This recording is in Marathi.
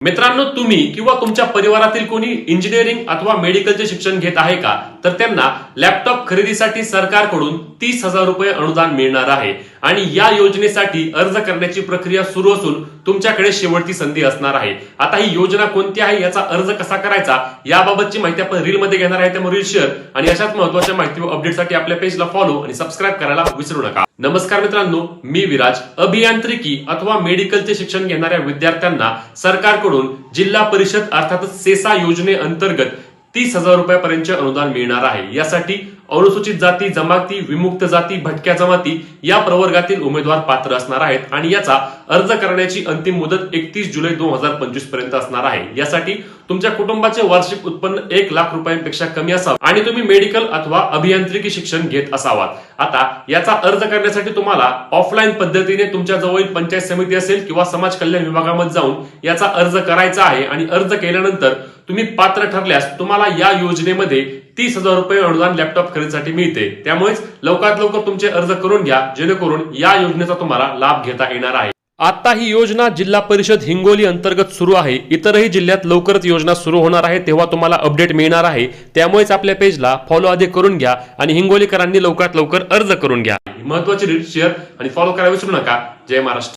मित्रांनो, तुम्ही किंवा तुमच्या परिवारातील कोणी इंजिनिअरिंग अथवा मेडिकलचे शिक्षण घेत आहे का? तर त्यांना लॅपटॉप खरेदीसाठी सरकारकडून 30,000 रुपये अनुदान मिळणार आहे आणि या योजनेसाठी अर्ज करण्याची प्रक्रिया सुरू असून तुमच्याकडे शेवटची संधी असणार आहे. आता ही योजना कोणती आहे, याचा अर्ज कसा करायचा, याबाबतची माहिती आपण रील मध्ये घेणार आहे. त्यामुळे रील शेअर आणि अशाच महत्त्वाच्या माहिती व अपडेटसाठी आपल्या पेजला फॉलो आणि सबस्क्राईब करायला विसरू नका. नमस्कार मित्रांनो, मी विराज. अभियांत्रिकी अथवा मेडिकलचे शिक्षण घेणाऱ्या विद्यार्थ्यांना सरकारकडून जिल्हा परिषद अर्थातच सेसा योजनेअंतर्गत 30,000 रुपयापर्यंतचे अनुदान मिळणार आहे. यासाठी अनुसूचित जाती, जमाती, विमुक्त जाती, भटक्या जमाती या प्रवर्गातील उमेदवार पात्र असणार आहेत आणि याचा अर्ज करण्याची अंतिम मुदत 31 जुलै 2025 पर्यंत असणार आहे. यासाठी तुमच्या कुटुंबाचे वार्षिक उत्पन्न 1 लाख रुपयांपेक्षा कमी असावे आणि तुम्ही मेडिकल अथवा अभियांत्रिकी शिक्षण घेत असावात. आता याचा अर्ज करण्यासाठी तुम्हाला ऑफलाईन पद्धतीने तुमच्या जवळील पंचायत समिती असेल किंवा समाज कल्याण विभागामध्ये जाऊन याचा अर्ज करायचा आहे आणि अर्ज केल्यानंतर तुम्ही पात्र ठरल्यास तुम्हाला या योजनेमध्ये 30,000 रुपये अनुदान लॅपटॉप खरेदीसाठी मिळते. त्यामुळेच लवकरात लवकर तुमचे अर्ज करून घ्या, जेणेकरून या योजनेचा तुम्हाला लाभ घेता येणार आहे. आता ही योजना जिल्हा परिषद हिंगोली अंतर्गत सुरू आहे. इतरही जिल्ह्यात लवकरच योजना सुरू होणार आहे, तेव्हा तुम्हाला अपडेट मिळणार आहे. त्यामुळेच आपल्या पेजला फॉलो आधी करून घ्या आणि हिंगोलीकरांनी लवकरात लवकर अर्ज करून घ्या. महत्त्वाची रील शेअर आणि फॉलो करायला विसरू नका. जय महाराष्ट्र.